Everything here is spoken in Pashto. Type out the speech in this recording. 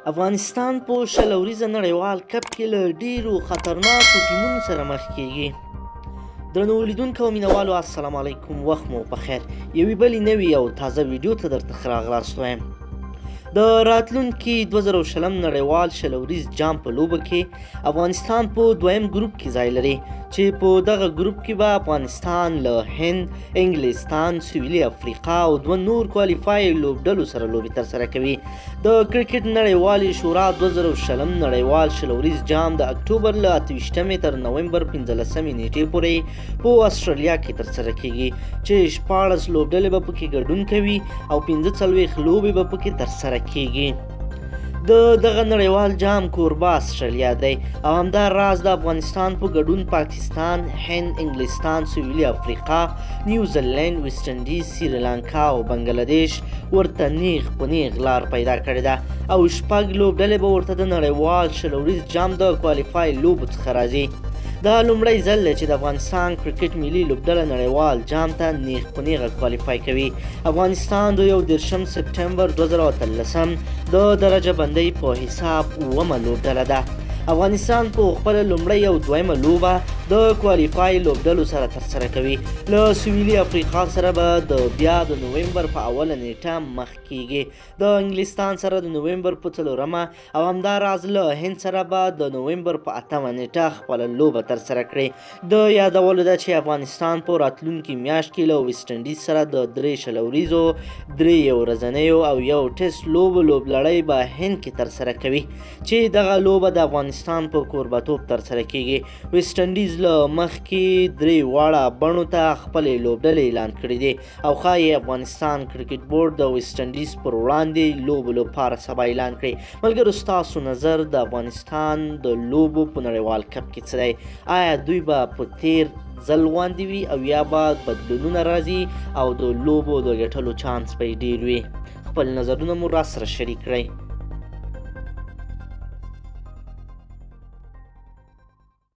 افغانستان په شل اوریزه نړیوال کپ کې له ډیرو خطرناکو ټیمونو سره مخ کیږي. درنو لیدونکو او مینوالو السلام علیکم، وخت مو پخیر. یوې بلې نوې او تازه ویډیو ته درته راغلاست وایم. د راتلونکي 2020 نړیوال شل اوریز جام په لوبه کې افغانستان په دویم ګروپ کې ځای لري چې په دغه ګروپ کې به افغانستان له هند، انګلستان، سویلي افریقا او دوه نور کوالیفای لوبډلو سره لوبې ترسره کوي. د کرکټ نړیوالې شورا 2020 نړیوال شل اوریز جام د اکتوبر له 28 تر نومبر 15 نیټې پورې په استرالیا کې ترسره کیږي چې 14 لوبډلې به پکې ګډون کوي او 45 لوبې به پکې ترسره کیږي. د دغه نړیوال جام کوربه استرالیا دی او همدا راز د افغانستان په ګډون پاکستان، هند، انګلستان، سویلي افریقا، نیوزیلند، ویسټ انډیز، سریلانکا او بنګلادیش ورته نیغ په نیغ لار پیدا کړې ده او شپږ لوبډلې به ورته د نړیوال شل اوریز جام د کوالیفای لوبو څخه راځي. دا لومړی ځل دی چې د افغانستان کرکټ ملي لوبډله نړیوال جام ته نیغ په نیغه کوالیفای کوي. افغانستان د 21 سپټمبر 2013 د درجه بندۍ په حساب اومه لوبډله ده. افغانستان په خپله لومړۍ او دویمه لوبه د کوالیفای لوبډلو سره ترسره کوي. له سویلي افریقا سره به بیا د نومبر په اوله نیټه مخ کیږي، د انګلستان سره د نومبر په 4مه او همداراز له هند سره به د نومبر په 8مه نیټه خپله لوبه ترسره کړي. د یادولو ده چې افغانستان په راتلونکي میاشت کې له ویسټ انډیز سره د 3 شل اوریزو 3 ورځنیو او یو ټیسټ لوبلړۍ به هند کې ترسره کوي چې دغه لوبه د افغانستان په کوربتوب ترسره کیږي. ویسټ انډیز له مخکې 3 واړه بڼو ته خپلې لوبډلې اعلان کړي دي او ښایي افغانستان کرکټ بورډ د ویسټ انډیز پر وړاندې لوبو لپاره سبا اعلان کړي. ملګرو، ستاسو نظر د افغانستان د لوبو په نړیوال کپ کې څه دی؟ آیا دوی به په تیر ځل غوندې وي او یا به بدلونونه راځي او د لوبو د ګټلو چانس به یې ډیر وي؟ خپل نظرونه مو راسره شریک کړئ.